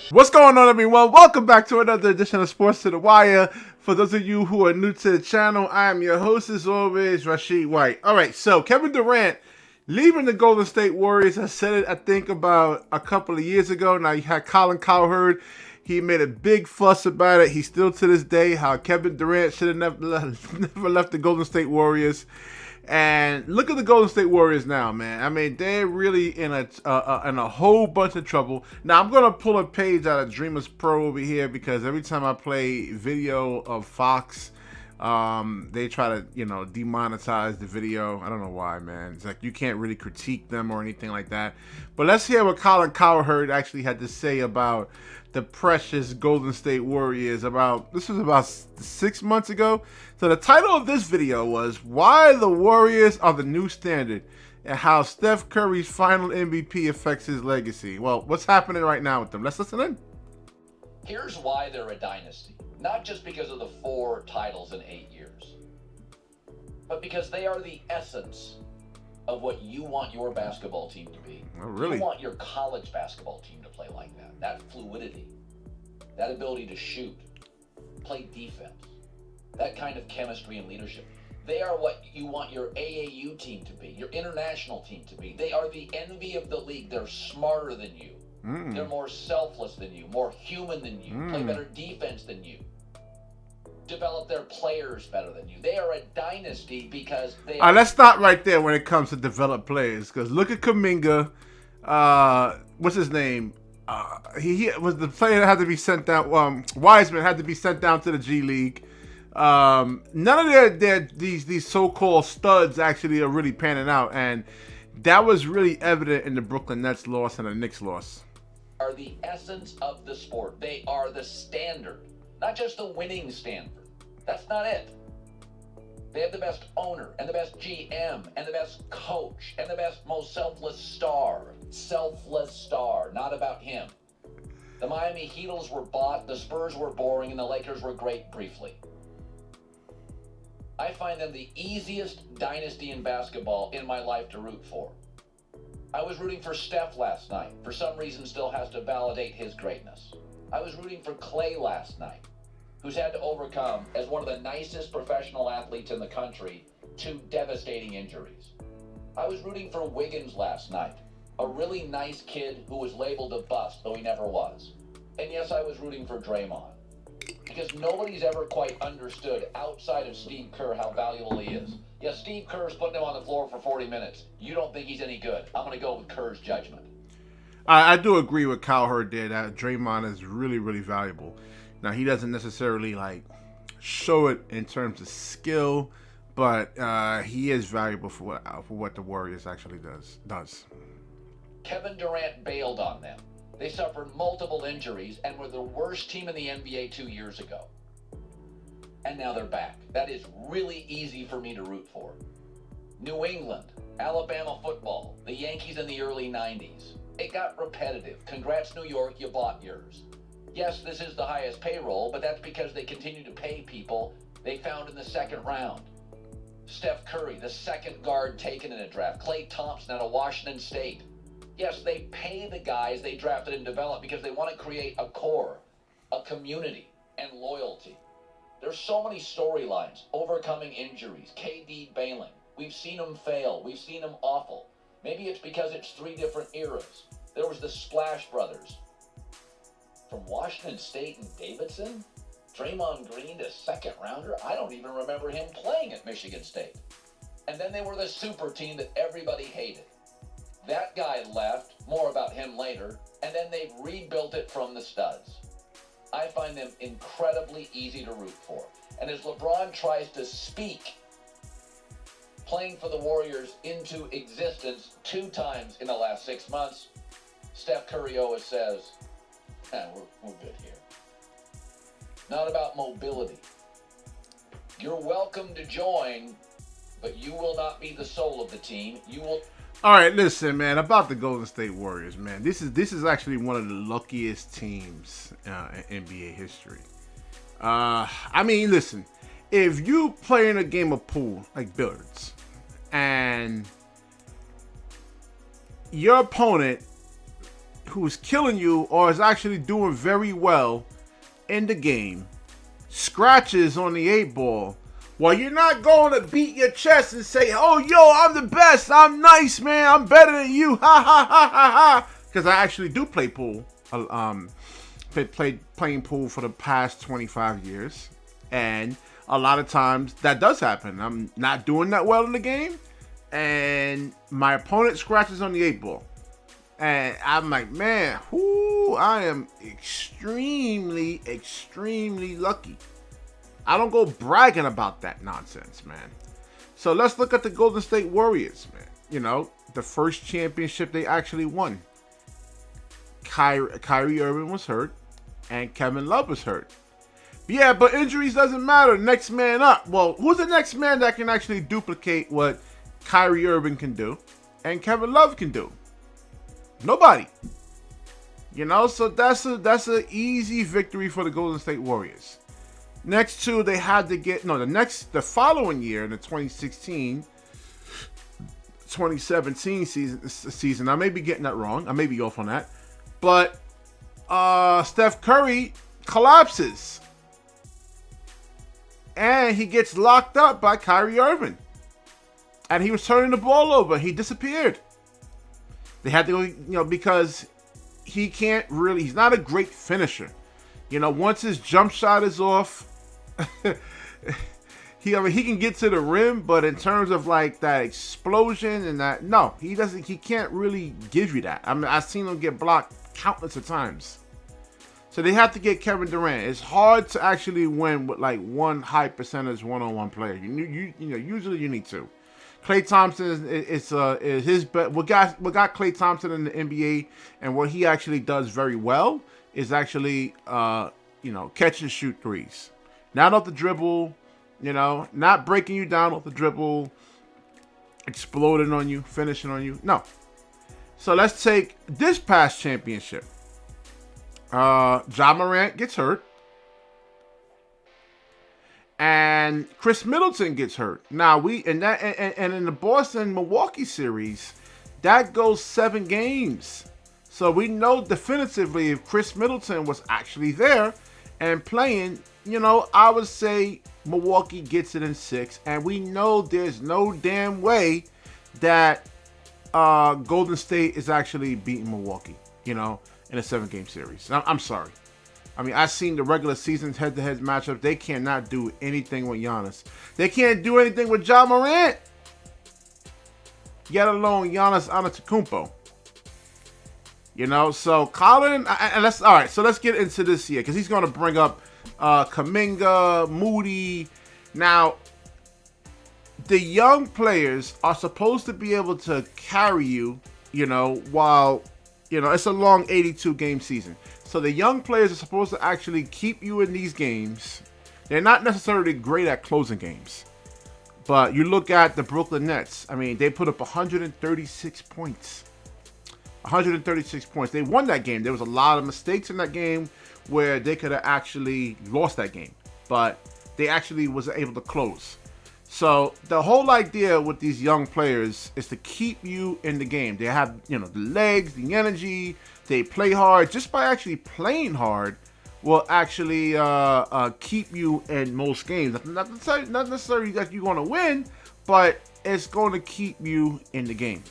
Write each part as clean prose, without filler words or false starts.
What's going on, everyone? Welcome back to another edition of Sports to the Wire. For those of you who are new to the channel, I am your host, as always, Rashid White. All right, so Kevin Durant leaving the Golden State Warriors. I said it, I think, about a couple of years ago. Now, you had Colin Cowherd. He made a big fuss about it. He still, to this day, how Kevin Durant should have never left the Golden State Warriors. And look at the Golden State Warriors now, man. I mean, they're really in a whole bunch of trouble. Now, I'm gonna pull a page out of Dreamers Pro over here because every time I play video of Fox, they try to demonetize the video. I don't know why, man. It's like you can't really critique them or anything like that. But let's hear what Colin Cowherd actually had to say about the precious Golden State Warriors. This was about 6 months ago. So the title of this video was "Why the Warriors Are the New Standard and How Steph Curry's final MVP Affects His Legacy." Well, what's happening right now with them? Let's listen in. Here's why they're a dynasty. Not just because of the 4 titles in 8 years, but because they are the essence of what you want your basketball team to be. Oh, really? You want your college basketball team to play like that. That fluidity, that ability to shoot, play defense, that kind of chemistry and leadership. They are what you want your AAU team to be, your international team to be. They are the envy of the league. They're smarter than you. They're more selfless than you, more human than you, play better defense than you, develop their players better than you. They are a dynasty because they are... Let's stop right there when it comes to develop players. Because look at Kuminga. What's his name? He was the player that had to be sent down. Wiseman had to be sent down to the G League. None of these so-called studs actually are really panning out. And that was really evident in the Brooklyn Nets loss and the Knicks loss. Are the essence of the sport. They are the standard. Not just the winning standard. That's not it. They have the best owner and the best GM and the best coach and the best, most selfless star. Selfless star, not about him. The Miami Heatles were bought, the Spurs were boring, and the Lakers were great briefly. I find them the easiest dynasty in basketball in my life to root for. I was rooting for Steph last night. For some reason, still has to validate his greatness. I was rooting for Clay last night, who's had to overcome, as one of the nicest professional athletes in the country, 2 devastating injuries. I was rooting for Wiggins last night, a really nice kid who was labeled a bust, though he never was. And yes, I was rooting for Draymond, because nobody's ever quite understood outside of Steve Kerr how valuable he is. Yes, Steve Kerr's putting him on the floor for 40 minutes. You don't think he's any good. I'm going to go with Kerr's judgment. I do agree with Cowherd there that Draymond is really, really valuable. Now, he doesn't necessarily show it in terms of skill, but he is valuable for what the Warriors actually does. Kevin Durant bailed on them. They suffered multiple injuries and were the worst team in the NBA 2 years ago. And now they're back. That is really easy for me to root for. New England, Alabama football, the Yankees in the early 90s. It got repetitive. Congrats, New York, you bought yours. Yes, this is the highest payroll, but that's because they continue to pay people they found in the second round. Steph Curry, the second guard taken in a draft. Klay Thompson out of Washington State. Yes, they pay the guys they drafted and developed because they want to create a core, a community, and loyalty. There's so many storylines, overcoming injuries, KD bailing. We've seen them fail. We've seen them awful. Maybe it's because it's 3 different eras. There was the Splash Brothers. From Washington State and Davidson? Draymond Green to second rounder? I don't even remember him playing at Michigan State. And then they were the super team that everybody hated. That guy left, more about him later, and then they rebuilt it from the studs. I find them incredibly easy to root for. And as LeBron tries to speak playing for the Warriors into existence 2 times in the last 6 months, Steph Curry always says, we're good here. Not about mobility. You're welcome to join, but you will not be the soul of the team. You will... All right, listen, man, about the Golden State Warriors, man. This is actually one of the luckiest teams in NBA history. I mean, listen, if you play in a game of pool, like billiards, and your opponent who is killing you or is actually doing very well in the game scratches on the 8 ball, well, you're not going to beat your chest and say, oh, yo, I'm the best. I'm nice, man. I'm better than you. Ha, ha, ha, ha, ha. Because I actually do play pool. Playing pool for the past 25 years. And a lot of times that does happen. I'm not doing that well in the game. And my opponent scratches on the 8 ball. And I'm like, man, I am extremely, extremely lucky. I don't go bragging about that nonsense, man. So let's look at the Golden State Warriors, man. You know, the first championship they actually won. Kyrie Irving was hurt, and Kevin Love was hurt. Yeah, but injuries doesn't matter. Next man up. Well, who's the next man that can actually duplicate what Kyrie Irving can do and Kevin Love can do? Nobody. You know, so that's an easy victory for the Golden State Warriors. Next two, they had to get the following year in the 2017 season. I may be getting that wrong. I may be off on that. But Steph Curry collapses. And he gets locked up by Kyrie Irving. And he was turning the ball over. He disappeared. They had to go, because he's not a great finisher. Once his jump shot is off, he can get to the rim, but in terms of like that explosion and that, no, he can't really give you that. I've seen him get blocked countless of times. So they have to get Kevin Durant. It's hard to actually win with like one high percentage one-on-one player. Usually you need two. Klay Thompson is his bet. What got Klay Thompson in the NBA and what he actually does very well is actually catch and shoot threes. Not off the dribble, not breaking you down off the dribble, exploding on you, finishing on you. No. So let's take this past championship. Ja Morant gets hurt. And Chris Middleton gets hurt. Now in the Boston-Milwaukee series, that goes 7 games. So we know definitively if Chris Middleton was actually there and playing, I would say Milwaukee gets it in 6. And we know there's no damn way that Golden State is actually beating Milwaukee, in a 7-game series. I'm sorry. I've seen the regular season's head-to-head matchup. They cannot do anything with Giannis. They can't do anything with Ja Morant. Yet alone Giannis Antetokounmpo. So Colin, and let's get into this here because he's going to bring up Kuminga, Moody. Now, the young players are supposed to be able to carry you, while, it's a long 82-game season. So the young players are supposed to actually keep you in these games. They're not necessarily great at closing games. But you look at the Brooklyn Nets. They put up 136 points. 136 points. They won that game. There was a lot of mistakes in that game where they could have actually lost that game. But they actually was able to close. So the whole idea with these young players is to keep you in the game. They have, the legs, the energy. They play hard. Just by actually playing hard will actually keep you in most games. Not necessarily that you're going to win, but it's going to keep you in the game.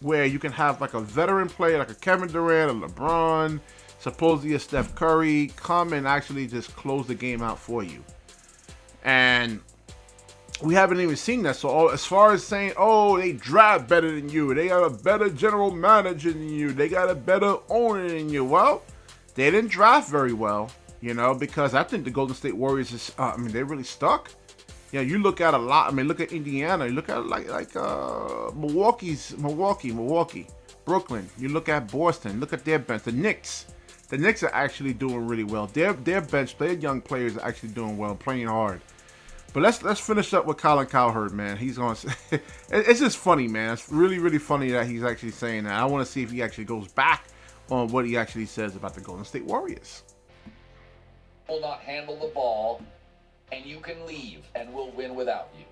Where you can have like a veteran player like a Kevin Durant, a LeBron, supposedly a Steph Curry, come and actually just close the game out for you. And we haven't even seen that. So as far as saying, oh, they draft better than you, they got a better general manager than you, they got a better owner than you. Well, they didn't draft very well, because I think the Golden State Warriors is, they're really stuck. You look at a lot. Look at Indiana. You look at like Milwaukee, Brooklyn. You look at Boston. Look at their bench. The Knicks. The Knicks are actually doing really well. Their bench, their young players are actually doing well, playing hard. But let's finish up with Colin Cowherd, man. He's going to say, it's just funny, man. It's really, really funny that he's actually saying that. I want to see if he actually goes back on what he actually says about the Golden State Warriors. Will not handle the ball, and you can leave, and we'll win without you.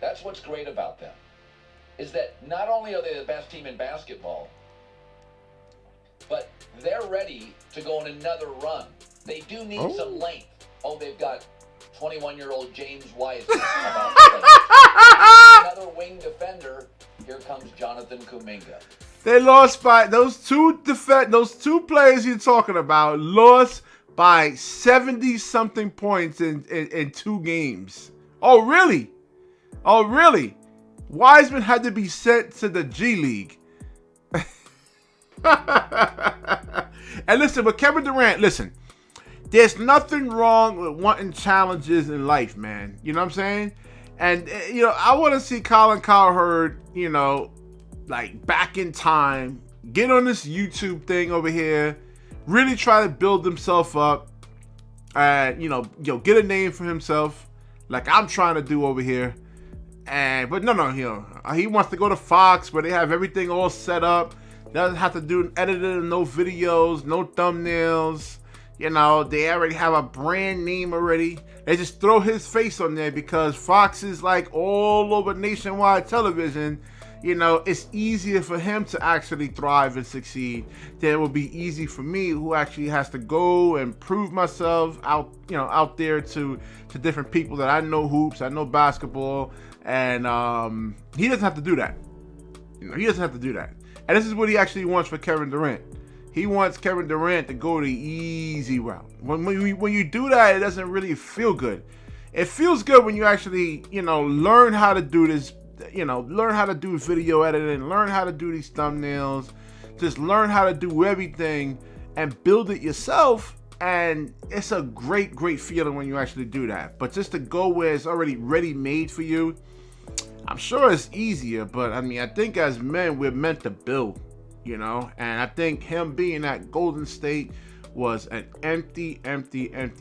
That's what's great about them, is that not only are they the best team in basketball, but they're ready to go on another run. They do need some length. Oh, they've got 21-year-old James Wiseman. Another wing defender. Here comes Jonathan Kuminga. They lost by those two players you're talking about lost by 70-something points in 2 games. Oh, really? Oh, really? Wiseman had to be sent to the G League. And listen, with Kevin Durant, listen, there's nothing wrong with wanting challenges in life, man. You know what I'm saying? And, you know, I want to see Colin Cowherd, you know, like back in time, get on this YouTube thing over here, really try to build himself up, and, you know, get a name for himself, like I'm trying to do over here. But no, you know, he wants to go to Fox where they have everything all set up. Doesn't have to do editing, no videos, no thumbnails. You know, they already have a brand name already. They just throw his face on there because Fox is like all over nationwide television. You know, it's easier for him to actually thrive and succeed than it will be easy for me, who actually has to go and prove myself out, you know, out there to different people that I know hoops, I know basketball, and he doesn't have to do that. You know, he doesn't have to do that. And this is what he actually wants for Kevin Durant. He wants Kevin Durant to go the easy route. When you do that, it doesn't really feel good. It feels good when you actually, you know, learn how to do this, you know, learn how to do video editing, learn how to do these thumbnails, just learn how to do everything and build it yourself. And it's a great, great feeling when you actually do that. But just to go where it's already ready-made for you, I'm sure it's easier, but I mean, I think as men, we're meant to build, you know, and I think him being at Golden State was an empty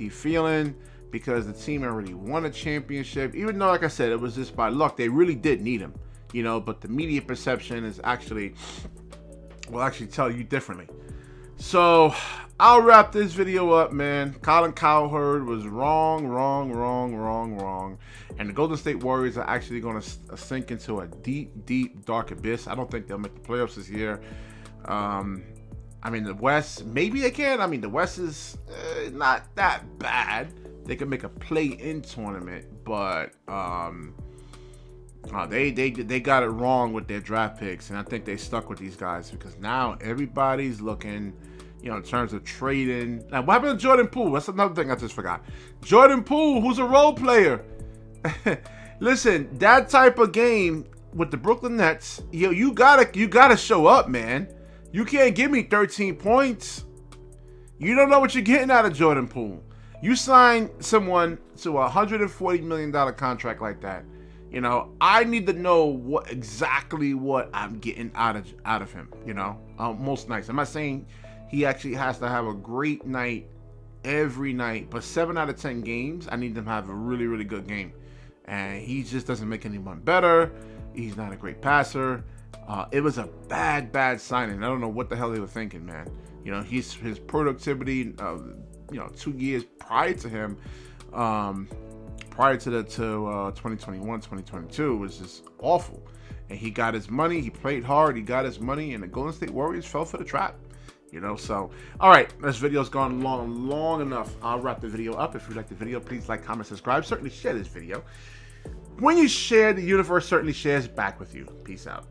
feeling because the team already won a championship, even though, like I said, it was just by luck. They really did need him, you know, but the media perception is will actually tell you differently. So I'll wrap this video up, man. Colin Cowherd was wrong. And the Golden State Warriors are actually going to sink into a deep, dark abyss. I don't think they'll make the playoffs this year. I mean, the West, maybe they can. I mean, the West is not that bad. They can make a play-in tournament, but they got it wrong with their draft picks, and I think they stuck with these guys because now everybody's looking, you know, in terms of trading. Now, what happened to Jordan Poole? That's another thing I just forgot. Jordan Poole, who's a role player. Listen, that type of game with the Brooklyn Nets, you gotta show up, man. You can't give me 13 points. You don't know what you're getting out of Jordan Poole. You sign someone to a $140 million contract like that. You know, I need to know exactly what I'm getting out of him. You know, most nights. I'm not saying he actually has to have a great night every night, but 7 out of 10 games, I need him to have a really, really good game. And he just doesn't make anyone better. He's not a great passer. It was a bad signing. I don't know what the hell they were thinking, man. You know, his productivity, 2 years prior to him, prior to 2021, 2022 was just awful. And he got his money. He played hard. He got his money, and the Golden State Warriors fell for the trap. You know, so, all right, this video's gone long enough. I'll wrap the video up. If you like the video, please like, comment, subscribe. Certainly share this video. When you share, the universe certainly shares back with you. Peace out.